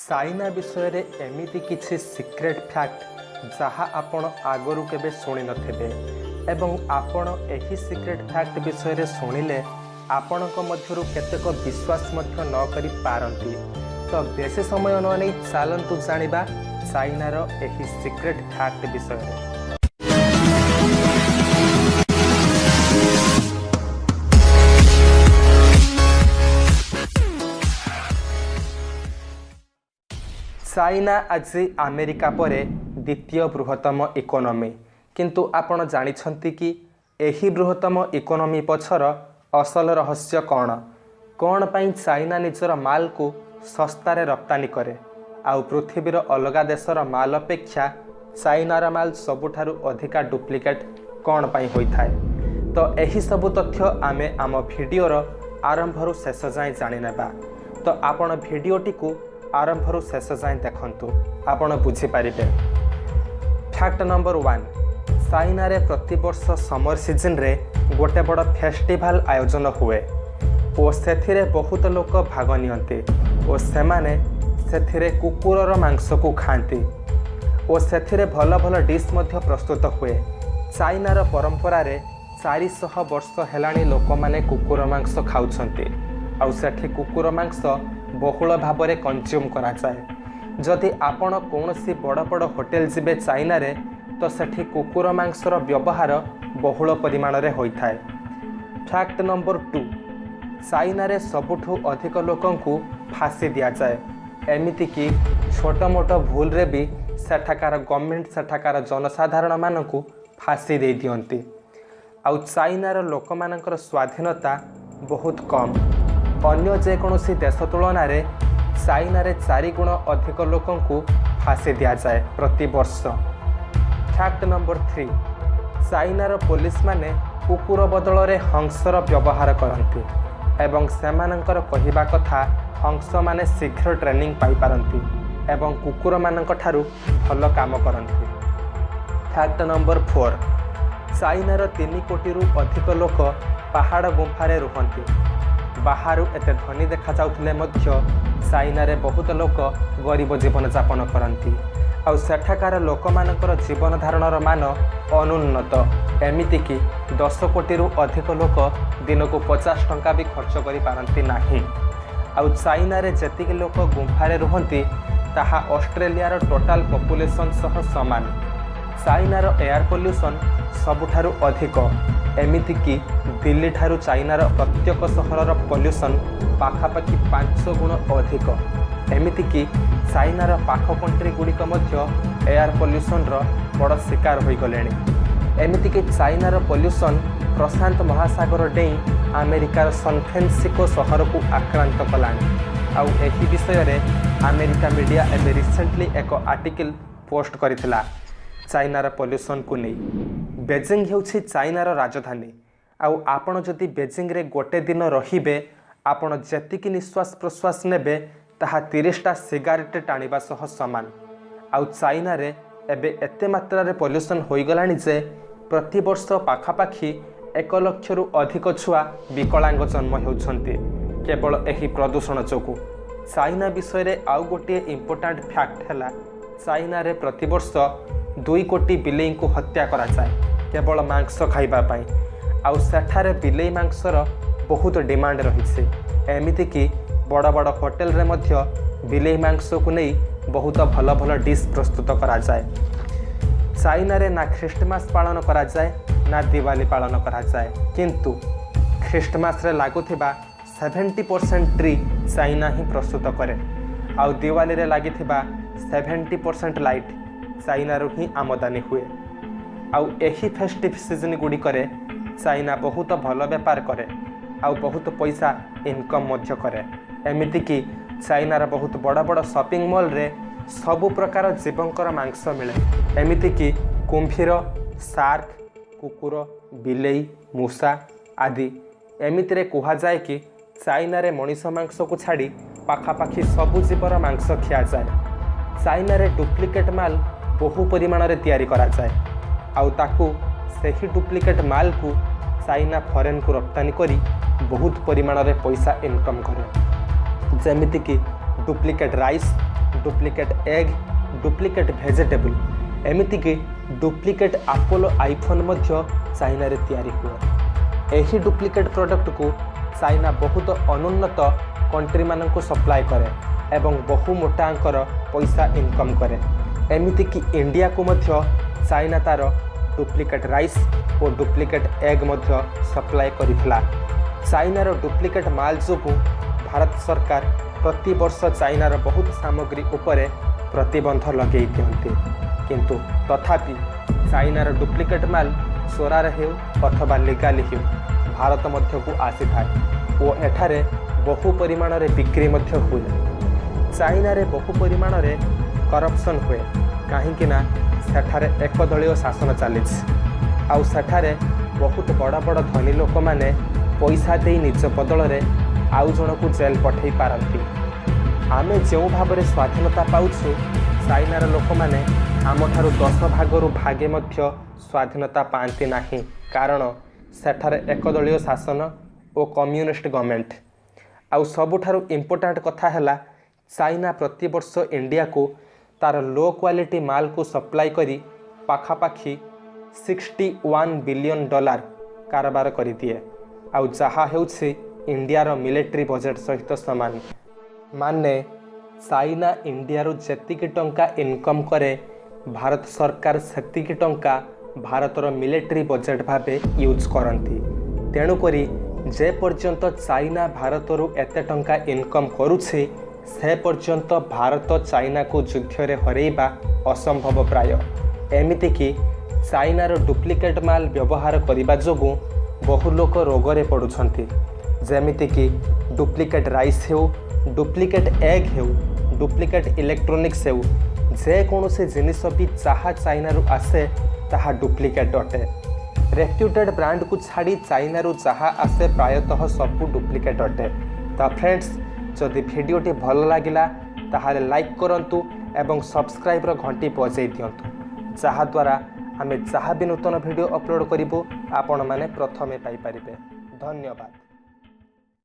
China विषय रे एमिति किछि सीक्रेट फैक्ट जहाँ आपण आगरू केबे शुणी नथिबे एवं आपण एही सीक्रेट फैक्ट विषय रे शुणिले आपणक मध्यरु केतेक विश्वास मध्य न करि पारंती। तो बेसी समय न नै चालंतु जानिबा चाइनार एही सीक्रेट फैक्ट विषय रे। चाइना आज अमेरिका परे द्वितीय बृहत्तम इकोनॉमी, किंतु आपण जानिछंती कि एही बृहत्तम इकोनॉमी पछर असल रहस्य कौन पई चाइना निजर माल को सस्तारे रप्तानी करे आउ पृथ्वीर अलगा देशर माल अपेक्षा चाइनार माल सबुठारु अधिका डुप्लिकेट कौन पई होइथाय। तो एही सबु तथ्य आमे आम भिडियोर आरंभरु शेष जाए जानि नेबा। तो आपण भिडियोटी को आरंभरु शेष जाए देखंतु आपण बुझी पारिबे। फैक्ट नंबर 1, चाइना रे प्रति वर्ष समर सीजन रे गोटे बड़ फेस्टिवल आयोजन हुए और सेथिरे बहुत लोक भाग नियंते और सेमाने सेथिरे कुकुरर मांस को खाती और सेथिरे भल भल डिश मध्य प्रस्तुत हुए। चाइनार परंपरा रे 400 वर्ष हेलाणी लोक माने कुकुर मांस खाउछंती आउ सेठी कुकुर मांस बहुल भाव में कंज्यूम करा जाए। जदि आपण कौनसी बड़ बड़ होटेल जिबे चाइना रे तो सेठी कुकुर मांसर व्यवहार बहुल परिमाण रे होइथाय। फैक्ट नंबर 2, चाइना रे सबुठु अधिक लोकंकु फांसी दिया जाए। एमिति कि छोट मोट भूल रे भी सेठाकार गवर्नमेंट सेठाकार जनसाधारण मानकु फांसी दे दियंती। आउ चाइनार लोक मानकर स्वाधीनता बहुत कम। अन्य जेकोसी देश तुलन में चाइना रे 4 गुण अधिक लोकंकु फांसी दिया जाए प्रति वर्ष। फैक्ट नंबर 3, चाइनार पुलिस माने कुकुर बदल रे हंसर व्यवहार करती एवं सेमानंकर कहिबा कथा हंस माने शीघ्र ट्रेनिंग पाई पारंती एवं कुकुर मानंक ठारू भल काम करती। फैक्ट नंबर 4, चाइनार 3 कोटी रु अधिक लोक पहाड़ गुंफारे रुहंती। बाहरु एते धनी देखा जाउथिले मध्य चाइना रे बहुत लोक गरीब जीवन यापन करती आउ सेठाकार लोक मानकर जीवन धारणर मान अनुन्नत। एमिति कि 10 कोटी रु अधिक लोक दिन को 50 टंका भी खर्च करि पारंती नाही। आउ चाइना रे जेतिक लोक गुंफारे रुहंती ताहा ऑस्ट्रेलियार टोटाल पॉपुलेशन सह समान। चाइनार एयर पोल्यूशन सबुठारु अधिक। एमिति कि दिल्ली ठारू चाइनार प्रत्येक सहरर पोल्यूशन पाखापाखि 500 गुण अधिक। एमिति कि चाइनार पाख कंट्री गुड़िक मध्य एयर पोल्यूशन बड़ शिकार हो गले। एमिति कि चाइनार पोल्यूशन प्रशांत महासागर डेई अमेरिकार सैनफ्रांसिस्को सहर को आक्रांत कलानी। आउ एही विषय रे अमेरिका मीडिया एबे रिसेंटली एक आर्टिकल पोस्ट करिथिला चाइनार पोल्यूशन को नहीं। बेजिंग हेउछि चाइनार राजधानी आउ आपण जदि बेजिंग रे गोटे दिन रहिबे आपण जेतिकी निश्वास प्रश्वास नेबे ताहा 30टा सिगारेट टाणिबा सह समान। आउ चाइना रे एबे एते मात्रा रे पोल्यूशन होई गलानी जे प्रति वर्ष पाखापाखि 1 लाख रु अधिक छुआ विकलांग जन्म हेउछंती केवल एही प्रदूषण जोगु। चाइना विषय रे आउ गोटे इंपोर्टेंट फैक्ट हैला चाइना रे प्रति वर्ष 2 कोटी बिलेई को हत्या करा जाए केवल मांस खाइबा पाई। आउ सेठारे बिलेई मांसर बहुत डिमांड रही। एमिति कि बड़ बड़ होटेल रे मध्य बिलेई मांस को नहीं बहुत भल भल डिश प्रस्तुत करा जाए। चाइना रे ना ख्रिस्टमास पालन करा जाए ना दिवाली पालन करा जाए, किंतु ख्रिस्टमास रे लागुथिबा 70% ट्री चाइना ही प्रस्तुत करे आउ दिवाली रे लागिथिबा 70% लाइट चाइना रू ही आमदानी हुए। आउ एही फेस्टिव सीजन गुड़ी करे चाइना बहुत भल बेपार करे आउ बहुत पैसा इनकम मध्य करे। एमिति कि चाइनार बहुत बड़ बड़ शॉपिंग मॉल रे सबु प्रकार जीवंकर मांस मिले। एमिति कि कुंभीर, शार्क, कुकुर, बिलेई, मूषा आदि। एमिति रे कहा जाए कि चाइना रे मनीष मांस को छाड़ी पाखापाखि सबु जीवर मांस खिया जाए। चाइना रे डुप्लिकेट माल बहु परिमाण रे तैयारी करा जाए आउ ताकू सही डुप्लिकेट माल को चाइना फॉरेन को रप्तानी करी बहुत परिमाण रे पैसा इनकम करे। जेमिति कि duplicate rice, duplicate egg, duplicate vegetable एमितिकी डुप्लिकेट आपोलो आईफोन मध्य चाइना रे तैयारी हुए। एही डुप्लिकेट प्रोडक्ट को चाइना बहुत अनुन्नत कंट्री मानक सप्लाय करे एवं बहु मोटा अंकर पैसा इनकम करे। एमितिकी इंडिया को मध्य चाइना तार डुप्लिकेट राइस और डुप्लिकेट एग मध्य सप्लाय करिथिला। चाइनार डुप्लिकेट माल जोगु भारत सरकार प्रति वर्ष चाइनार बहुत सामग्री उपरे प्रतिबंध लगे दियंती, किंतु तथापि चाइनार डुप्लिकेट माल सोरार हेउ अथवा लीगाली हेउ भारत मध्य को आसी थाए और एठारे बहु परिमाण रे बिक्री मध्य हुए। चाइना रे बहु परिमाण रे करप्शन हुए कहीं ना सेठारे एकदलीय शासन चली आउ सेठारे बहुत बड़ बड़ धनी लोक माने पैसा दे निज बदल रे आउ जन को जेल पठे पारती। आमे जो भाव में स्वाधीनता पाउछु चाइनार लोक माने आमठारु 10 भागरु भागे मध्य स्वाधीनता पाती नाही, कारण सेठारे एकदलीय शासन और कम्युनिस्ट गवर्नमेंट। आउ सबुठारु इम्पोर्टेंट कथा हैला चाइना प्रति वर्ष इंडिया को तार लो क्वालिटी माल को सप्लाई करी पाखापाखी $61 बिलियन कारोबार करी दिए। आउ जहा हेउछि इंडिया रो मिलिट्री बजेट सहित समान। माने चाइना इंडिया रो जेतिकी टंका इनकम करे भारत सरकार सेतिकी टंका भारत रो मिलिट्री बजेट भाबे यूज करंती। तेणु करी जे पर्यंत चाइना भारत रो एते टंका इनकम करुछि से पर्यंत भारत चाइना को युद्ध रे हरेइबा असंभव प्राय। एमिति कि चाइनार डुप्लिकेट माल व्यवहार करने जोगु बहु लोक रोगरे पड़ुछंती, जेमिति कि डुप्लिकेट राइस हेउ, डुप्लिकेट एग हेउ, डुप्लिकेट इलेक्ट्रोनिक्स हेउ, जेकोसी जिनिस भी जहाँ चाइनारू आसे ताहा डुप्लिकेट अटे। रेप्यूटेड ब्रांड को छाड़ी चाइनारू जहाँ आसे प्रायतः सबू डुप्लिकेट अटे। तो फ्रेंड्स, जदि भिडियोटी भल लगिला ताहाले लाइक करंतु एवं सब्सक्राइब रो घंटी बजाई दियंतु, जहा द्वारा आमे जहाँ भी नूतन भिडियो अपलोड करिबो आपण माने प्रथमे पाई परिबे। धन्यवाद।